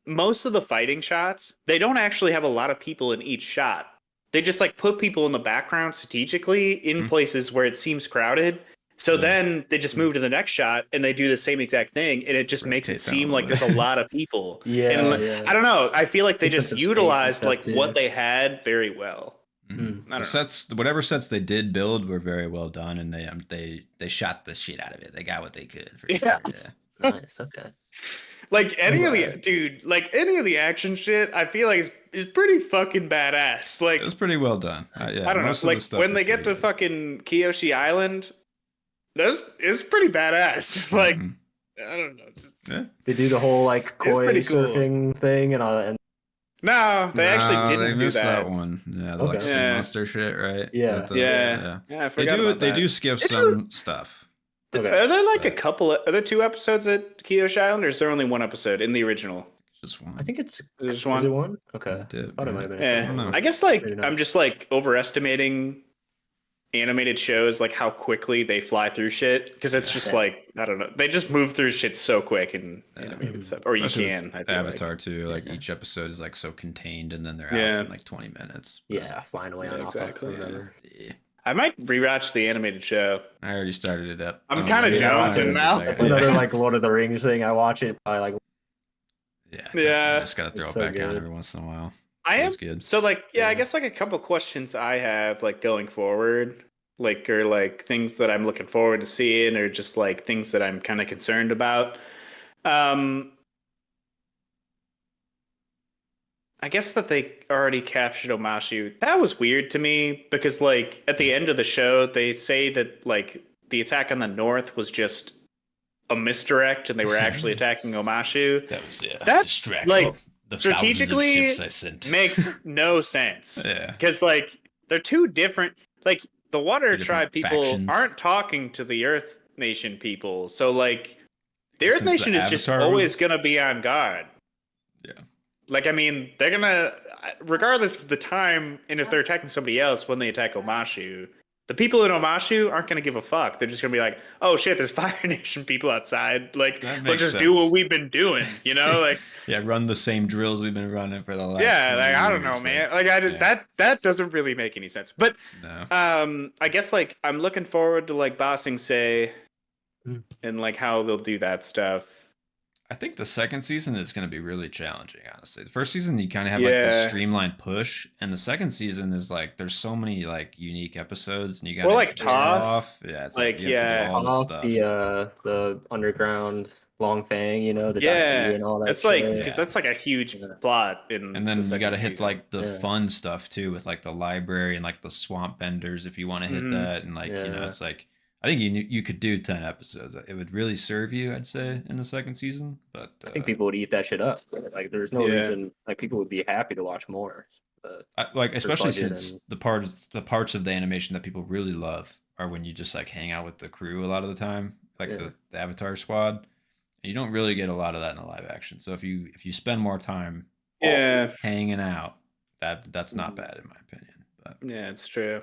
S2: most of the fighting shots, they don't actually have a lot of people in each shot. They just like put people in the background strategically in
S1: Mhm.
S2: places where it seems crowded. So
S1: Yeah.
S2: then they just move to the next shot and they do the same exact thing, and it just makes it
S1: Rotate down
S2: seem
S1: a
S2: like there's
S1: little
S2: a lot of people.
S3: Yeah,
S2: And
S3: yeah.
S2: I don't know. I feel like they
S3: Takes up
S2: just
S3: some space and
S2: utilized
S3: stuff,
S2: like
S3: too.
S2: what they had very well.
S1: mhm.
S2: I don't know.
S1: The sets, whatever sets they did build were very well done, and they shot the shit out of it. They got what they could for
S2: Yeah.
S1: sure. Yeah.
S3: Nice. Okay.
S2: Like any of the action shit, I feel like is pretty fucking badass. Like
S1: It was pretty well done. Yeah,
S2: I don't know,
S1: most of the
S2: like
S1: stuff
S2: when
S1: was
S2: they get
S1: pretty
S2: to
S1: good.
S2: fucking Kyoshi Island, it's pretty badass. Like
S1: Mhm.
S2: I don't know,
S1: Yeah.
S3: They do the whole like
S2: it's
S3: koi
S2: pretty cool.
S3: surfing thing and
S2: No, they actually
S1: No,
S2: didn't
S1: they
S2: do
S1: missed that
S2: that.
S1: one. Yeah, the
S3: Okay.
S1: like sea
S2: Yeah.
S1: monster shit, right?
S3: Yeah.
S2: Yeah, I
S1: They
S2: forgot
S1: do
S2: about
S1: they
S2: that.
S1: do skip
S2: They do-
S1: some stuff.
S3: Okay.
S2: Are there like a
S1: But-
S2: couple? Are there 2 episodes at Kyoshi Island, or is there only one episode in the original?
S1: Just one.
S3: I think it's
S2: There's
S3: is
S2: one.
S3: it one? Okay.
S1: Dip,
S3: Thought it might
S1: right?
S3: have been.
S2: Yeah,
S1: I don't know.
S2: I guess like
S3: Maybe not.
S2: I'm just like overestimating animated shows, like how quickly they fly through shit, because it's just
S3: Yeah.
S2: like I don't know, they just move through shit so quick in animated stuff, or you
S1: Especially
S2: can.
S1: with
S2: I feel
S1: Avatar too. Like
S3: Yeah.
S1: each episode is like so contained, and then they're
S2: Yeah.
S1: out in like 20 minutes.
S3: Yeah, flying away
S2: Yeah,
S3: on
S2: exactly,
S3: Appa or whatever.
S1: Yeah.
S2: I might rewatch the animated show.
S1: I already started it up.
S2: I'm kinda
S3: jonesing
S2: now.
S3: That's another like Lord of the Rings thing. I watch it probably like
S1: Yeah,
S2: Yeah.
S1: You just gotta throw
S3: It's
S1: it
S3: so
S1: back on
S3: good.
S1: every once in a while.
S2: I
S1: It
S2: am
S1: was good.
S2: so like I
S3: Yeah.
S2: guess like a couple questions I have like going forward, like or like things that I'm looking forward to seeing, or just like things that I'm kind of concerned about. I guess that they already captured Omashu. That was weird to me because like at the end of the show they say that like the attack on the north was just a misdirect and they were actually attacking Omashu.
S1: That was
S2: That,
S1: distraction.
S2: like,
S1: the
S2: strategically
S1: thousands of ships I sent.
S2: Makes no sense.
S1: Yeah.
S2: Because like they're two different, like the water
S1: Two
S2: tribe
S1: different
S2: people
S1: factions.
S2: aren't talking to the earth nation people. So like the earth
S1: Since the
S2: nation is just
S1: Avatar
S2: always
S1: was-
S2: going to be on guard.
S1: Yeah.
S2: Like, I mean, they're gonna, regardless of the time, and if they're attacking somebody else when they attack Omashu, the people in Omashu aren't gonna give a fuck. They're just gonna be like, "Oh shit, there's Fire Nation people outside. Like,
S1: That
S2: let's
S1: makes
S2: just do
S1: sense.
S2: what we've been doing." You know, like,
S1: Yeah, run the same drills we've been running for the last.
S2: yeah,
S1: 20
S2: like I don't know,
S1: years,
S2: man.
S1: like,
S2: Like,
S1: yeah.
S2: that doesn't really make any sense. But
S1: No.
S2: I guess like I'm looking forward to like Bossing Say,
S3: Mm.
S2: and like how they'll do that stuff.
S1: I think the second season is going to be really challenging, honestly. The first season, you kind of have like
S2: Yeah.
S1: this streamlined push, and the second season is like there's so many like unique episodes, and you got
S2: Well, like Toph,
S1: off. Yeah, it's
S2: like,
S1: you have to do all this
S3: off
S1: stuff.
S3: the underground long fang, you know, the
S2: Yeah,
S3: Daifu and all that.
S2: it's like
S3: shit.
S2: because that's like a huge
S3: Yeah.
S2: plot in.
S1: And then
S2: the
S1: you
S2: second
S1: got to hit
S2: season.
S1: like the
S3: Yeah.
S1: fun stuff too, with like the library and like the swamp benders if you want to hit
S2: Mhm.
S1: that, and like you know,
S3: Yeah.
S1: it's like I think you could do 10 episodes. It would really serve you, I'd say, in the second season. But
S3: I think people would eat that shit up. Like, there's no
S2: Yeah.
S3: reason. Like, people would be happy to watch more. But
S1: like especially
S3: budget
S1: since
S3: and-
S1: the parts of the animation that people really love are when you just like hang out with the crew a lot of the time, like
S3: Yeah.
S1: the Avatar squad. And you don't really get a lot of that in a live action. So if you spend more time
S2: Yeah,
S1: hanging out, that's not
S2: Mhm.
S1: bad in my opinion. But
S2: yeah, it's true.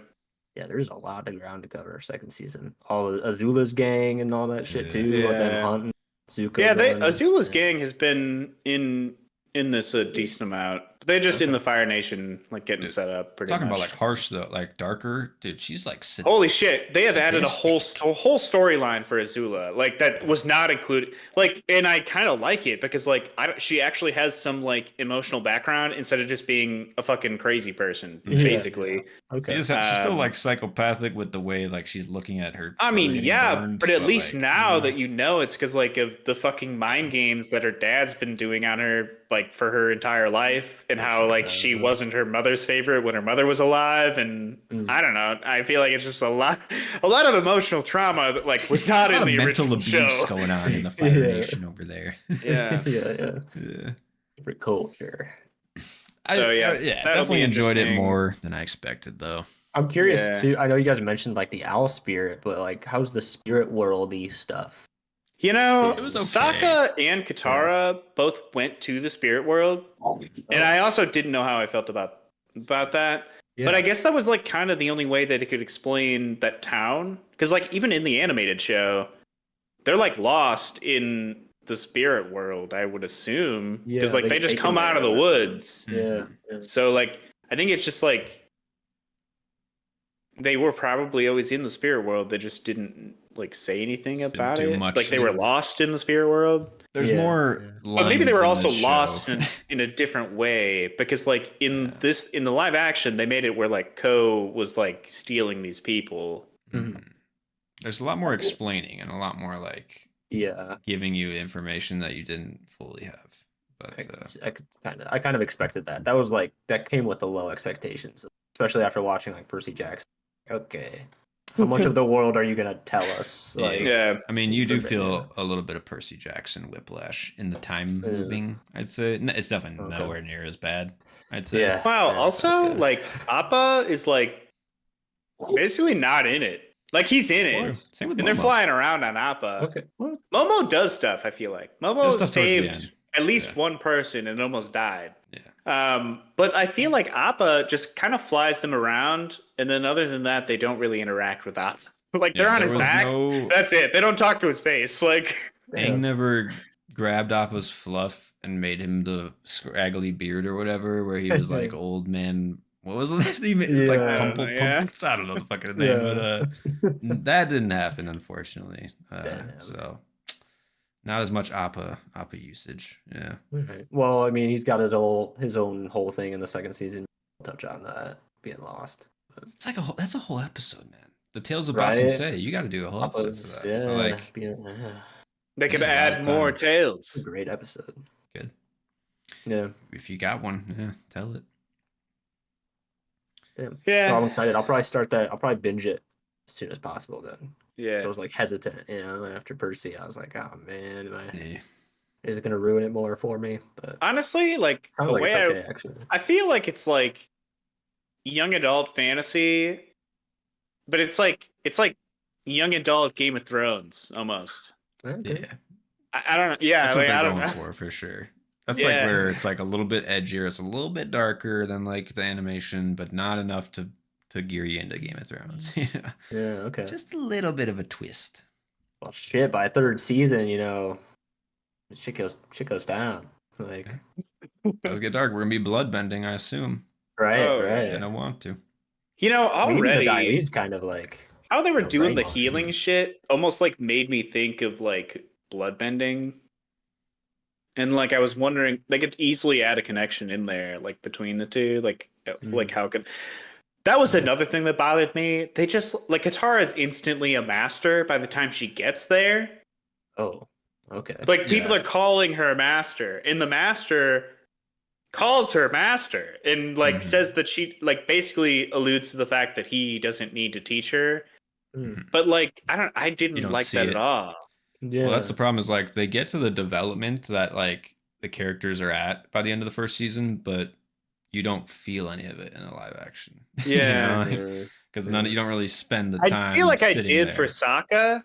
S3: yeah, there's a lot of ground to cover second season. All of Azula's gang and all that shit
S1: Yeah.
S3: too. Like them
S2: Yeah.
S3: hunting Zuko.
S2: Yeah,
S3: going.
S2: Azula's
S3: Yeah.
S2: gang has been in this a decent amount. They're just in the Fire Nation, like getting
S1: Dude,
S2: set up. Pretty
S1: talking
S2: much.
S1: about like harsh though, like darker, dude. She's like
S2: Holy shit! They have added a whole
S1: Sadistic.
S2: storyline for Azula, like that was not included. Like, and I kind of like it because like she actually has some like emotional background instead of just being a fucking crazy person,
S1: Yeah.
S2: basically.
S3: Okay.
S1: She's still
S2: Um,
S1: like psychopathic with the way like she's looking at her.
S2: I mean,
S1: brother getting
S2: yeah,
S1: burned,
S2: but at least
S1: like,
S2: now
S1: you know.
S2: that you know it's because like of the fucking mind games that her dad's been doing on her like for her entire life, and how like she wasn't her mother's favorite when her mother was alive, and
S3: Mm.
S2: I don't know. I feel like it's just a lot of emotional trauma that like was not
S1: a lot
S2: in
S1: of
S2: the
S1: mental
S2: original
S1: abuse
S2: show.
S1: going on in the Fire
S3: Yeah.
S1: Nation over there.
S2: Yeah.
S3: yeah.
S1: Yeah.
S3: For culture.
S2: So, yeah, that'll
S1: definitely
S2: be
S1: enjoyed it
S2: interesting.
S1: more than I expected, though.
S3: I'm curious
S2: Yeah.
S3: too. I know you guys mentioned like the owl spirit, but like, how's the spirit worldy stuff?
S2: You know,
S3: It was
S1: okay.
S2: Sokka and Katara both went to the spirit world, and I also didn't know how I felt about that. But I guess that was like kind of the only way that it could explain that town, because like even in the animated show, they're like lost in the spirit world. I would assume because
S3: Yeah,
S2: like they
S3: they
S2: just
S3: take
S2: come
S3: them
S2: out of the
S3: there.
S2: woods.
S3: Yeah.
S2: So like I think it's just like they were probably always in the spirit world. They just didn't like say anything about
S1: do
S2: it.
S1: much.
S2: Like they were lost in the spirit world.
S1: There's
S3: Yeah,
S1: more.
S3: yeah.
S2: But maybe they were
S1: lines in
S2: also
S1: this
S2: lost
S1: show.
S2: in a different way, because like in
S1: Yeah.
S2: in the live action they made it where like Ko was like stealing these people.
S3: Mhm.
S1: There's a lot more explaining and a lot more like
S3: Yeah,
S1: giving you information that you didn't fully have. But
S3: I kind of expected that. That was like that came with the low expectations, especially after watching like Percy Jackson. Okay, how much of the world are you gonna tell us? Like,
S2: Yeah.
S1: I mean, you do
S3: yeah.
S1: feel a little bit of Percy Jackson whiplash in the time moving. I'd say it's definitely
S3: Okay.
S1: nowhere near as bad. I'd say.
S3: Yeah.
S2: Wow.
S3: Yeah, that's
S2: Also,
S3: good.
S2: like Appa is like basically not in it. Like he's in
S1: True.
S2: it,
S1: Same with
S2: and they're
S1: Momo.
S2: flying around on Appa.
S3: Okay. What?
S2: Momo does stuff. I feel like
S1: Does
S2: Momo
S1: stuff towards the end.
S2: saved at least
S1: Yeah.
S2: one person and almost died.
S1: Yeah.
S2: But I feel like Appa just kind of flies them around, and then other than that, they don't really interact with Appa. Like they're
S1: Yeah,
S2: on
S1: there
S2: his
S1: was
S2: back.
S1: no.
S2: That's it. They don't talk to his face. Like
S1: Aang never grabbed Appa's fluff and made him the scraggly beard or whatever, where he was like old man. What was it? He made, it's like
S3: Yeah.
S1: Pumple
S2: Yeah.
S1: Pump. I don't know the fucking name, but that didn't happen, unfortunately.
S3: Damn.
S1: So not as much Appa usage. Yeah.
S3: Right. Well, I mean, he's got his own whole thing in the second season. We'll touch on that being lost.
S1: It's like that's a whole episode, man. The Tales of
S3: Right?
S1: Bossing Say. You got to do a whole episode
S3: Appa's,
S1: for that. So like,
S2: they could
S1: Yeah, a lot
S2: add
S1: of
S2: more
S1: time.
S3: it's
S2: tales.
S3: a great episode.
S1: good.
S3: Yeah.
S1: If you got one, yeah, tell it.
S3: Damn.
S2: Yeah.
S3: So I'm excited. I'll probably start that. I'll probably binge it as soon as possible then.
S2: Yeah.
S3: So I was like hesitant, after Percy. I was like, oh man,
S1: Yeah.
S3: is it gonna ruin it more for me? But
S2: Honestly, like
S3: sounds
S2: the
S3: like
S2: way
S3: it's okay, actually.
S2: I feel like it's like young adult fantasy, but it's like young adult Game of Thrones almost.
S3: Okay.
S1: Yeah.
S2: I don't know. Yeah,
S1: That's what
S2: like,
S1: they're
S2: I don't
S1: going
S2: know.
S1: for sure. That's
S2: Yeah.
S1: like where it's like a little bit edgier, it's a little bit darker than like the animation, but not enough to gear you into Game of Thrones. Yeah.
S3: Yeah, okay.
S1: Just a little bit of a twist.
S3: Well, shit, by third season, shit goes down. Like,
S1: Does get dark. We're gonna be bloodbending, I assume.
S3: right,
S2: Oh,
S3: right.
S1: I don't want to.
S2: You know,
S3: I mean, even the
S2: already
S3: diaries kind of like,
S2: how they were doing the
S3: brainwashing.
S2: healing shit almost like made me think of like bloodbending. And like I was wondering, they could easily add a connection in there, like between the two. Like how could that was another thing that bothered me. They just like Katara is instantly a master by the time she gets there.
S3: oh, okay.
S2: Like people
S1: Yeah.
S2: are calling her master, and the master calls her master and like
S1: Mhm.
S2: says that she like basically alludes to the fact that he doesn't need to teach her.
S3: Mm.
S2: But like I
S1: You
S2: didn't
S1: don't
S2: like
S1: see
S2: that
S1: it.
S2: at all.
S3: Yeah.
S1: Well, that's the problem. Is like they get to the development that like the characters are at by the end of the first season, but you don't feel any of it in a live action.
S2: Yeah.
S1: Because you don't really spend the
S2: I
S1: time.
S2: feel like I
S1: sitting
S2: did
S1: there.
S2: for Sokka,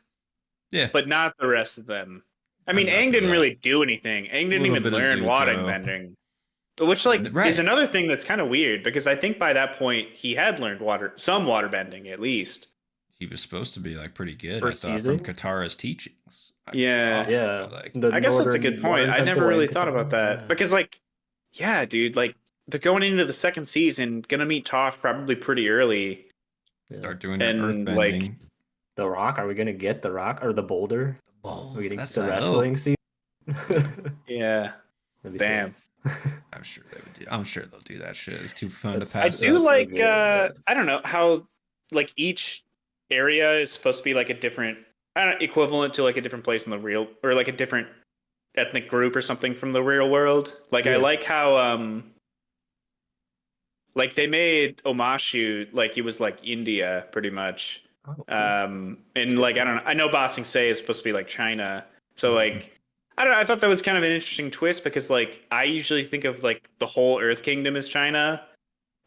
S1: Yeah,
S2: but not the rest of them. I mean,
S1: I'm not
S2: Aang
S1: for
S2: didn't
S1: that.
S2: really do anything. Aang didn't
S1: Little
S2: even
S1: bit of
S2: learn
S1: Zuko.
S2: water bending, which like
S1: Right.
S2: is another thing that's kind of weird because I think by that point he had learned some water bending at least.
S1: he was supposed to be like pretty good.
S3: First
S1: I thought
S3: season?
S1: from Katara's teachings.
S2: Yeah.
S3: Yeah.
S1: Like,
S3: The
S2: I guess that's a
S3: Northern
S2: good point.
S3: Water
S2: I never
S3: Temple
S2: really
S3: and
S2: thought about
S3: Katara,
S2: that
S3: yeah.
S2: because like, yeah, dude, like they're going into the second season, gonna meet Toph probably pretty early.
S3: Yeah.
S1: start doing that
S2: And,
S1: earth
S2: like,
S1: bending.
S3: The Rock? Are we gonna get the Rock or the Boulder?
S1: Oh,
S3: Are we getting
S1: that's
S3: the
S1: a
S3: wrestling scene?
S2: Yeah.
S3: That'd be
S2: Damn.
S3: sick.
S1: I'm sure they would do. I'm sure they'll do that shit. It's too fun
S3: That's-
S1: to
S2: I
S1: pass.
S2: do
S3: so
S2: like
S3: good, yeah.
S2: I don't know how like each area is supposed to be like a different equivalent to like a different place in the real or like a different ethnic group or something from the real world. Like I
S3: Yeah.
S2: like how like they made Omashu like he was like India pretty much.
S3: Oh, cool.
S2: And like I don't know, I know Ba Sing Se is supposed to be like China. So like I don't know, I thought that was kind of an interesting twist because like I usually think of like the whole Earth Kingdom as China.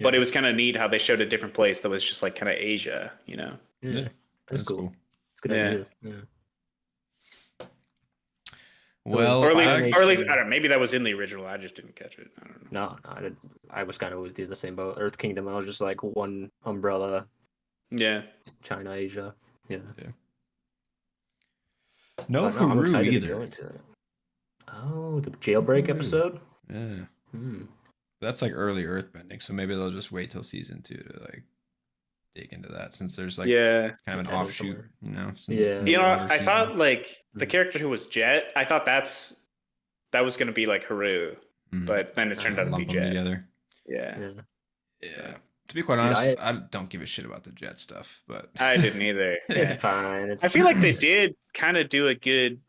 S2: But
S3: Yeah.
S2: it was kind of neat how they showed a different place that was just like kind of Asia, you know?
S3: Yeah. That's cool. It's good
S2: Yeah.
S3: idea. Yeah.
S1: Well,
S2: or at least,
S3: I-
S2: I don't know. Maybe that was in the original. I just didn't catch it. I don't know.
S3: No, I was kind of with you the same boat. Earth Kingdom, I was just like one umbrella,
S2: Yeah.
S3: China, Asia. Yeah.
S1: no
S3: But no, I'm
S1: Haru
S3: excited to
S1: either.
S3: go into it. Oh, the jailbreak
S1: Haru.
S3: episode?
S1: Yeah,
S3: Hmm.
S1: that's like early earthbending, so maybe they'll just wait till season 2 to like dig into that, since there's like
S2: Yeah.
S1: kind of an
S3: Yeah, there's
S1: offshoot,
S3: somewhere.
S1: you know. some
S3: Yeah.
S2: You know,
S1: water
S2: I
S1: season.
S2: thought like the
S3: Mhm.
S2: character who was Jet, I thought that was going to be like Haru,
S1: Mhm.
S2: but then it turned out to be
S1: lump them
S2: Jet.
S1: together.
S2: Yeah.
S3: Yeah.
S1: Yeah. To be quite
S3: Dude,
S1: honest, I don't give a shit about the jet stuff, but
S2: I didn't either.
S3: It's
S2: Yeah.
S3: fine. It's
S2: I feel like they did kind of do a good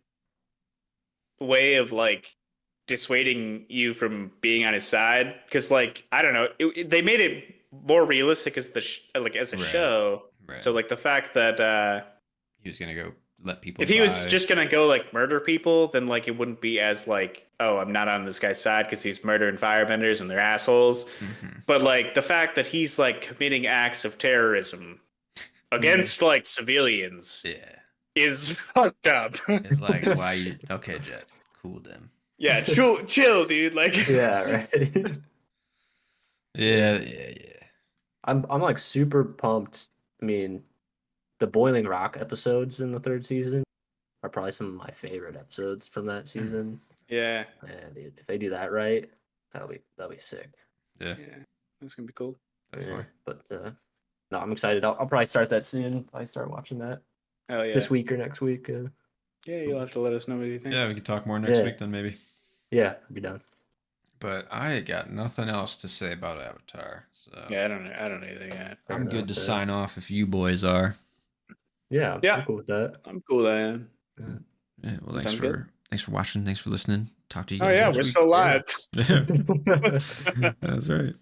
S2: way of like dissuading you from being on his side because like I don't know, they made it more realistic as like as a
S1: Right.
S2: show.
S1: Right.
S2: So like the fact that
S1: He was gonna go let people
S2: if he was
S1: die.
S2: just gonna go like murder people, then like it wouldn't be as like, oh, I'm not on this guy's side because he's murdering firebenders and they're assholes.
S1: Mhm.
S2: But like the fact that he's like committing acts of terrorism against like civilians
S1: Yeah.
S2: is fucked up.
S1: It's like, why you? Okay, Jet, cool them.
S2: Yeah, chill, dude. Like,
S3: Yeah, right.
S1: Yeah, yeah, yeah.
S3: I'm like super pumped. I mean, the Boiling Rock episodes in the third season are probably some of my favorite episodes from that season.
S2: yeah,
S3: And if they do that right, that'll be sick.
S1: Yeah,
S2: yeah, that's gonna be cool.
S1: definitely.
S3: Yeah, but no, I'm excited. I'll probably start that soon. I start watching that
S2: Oh yeah,
S3: this week or next week.
S2: yeah. You'll have to let us know what you think.
S1: Yeah, we could talk more next
S3: Yeah.
S1: week then maybe.
S3: Yeah, I'll be done.
S1: But I got nothing else to say about Avatar, so
S2: Yeah, I don't know. I don't know anything yet.
S3: Fair
S1: I'm good
S3: enough,
S1: to
S3: yeah.
S1: sign off if you boys are.
S3: Yeah,
S2: Yeah.
S3: I'm cool with that.
S2: I'm cool. I am.
S1: Yeah, well,
S2: Sounds good.
S1: thanks for watching. Thanks for listening. Talk to you
S2: Oh
S1: guys
S2: yeah,
S1: next
S2: we're
S1: week.
S2: still live.
S1: Yeah. That's right.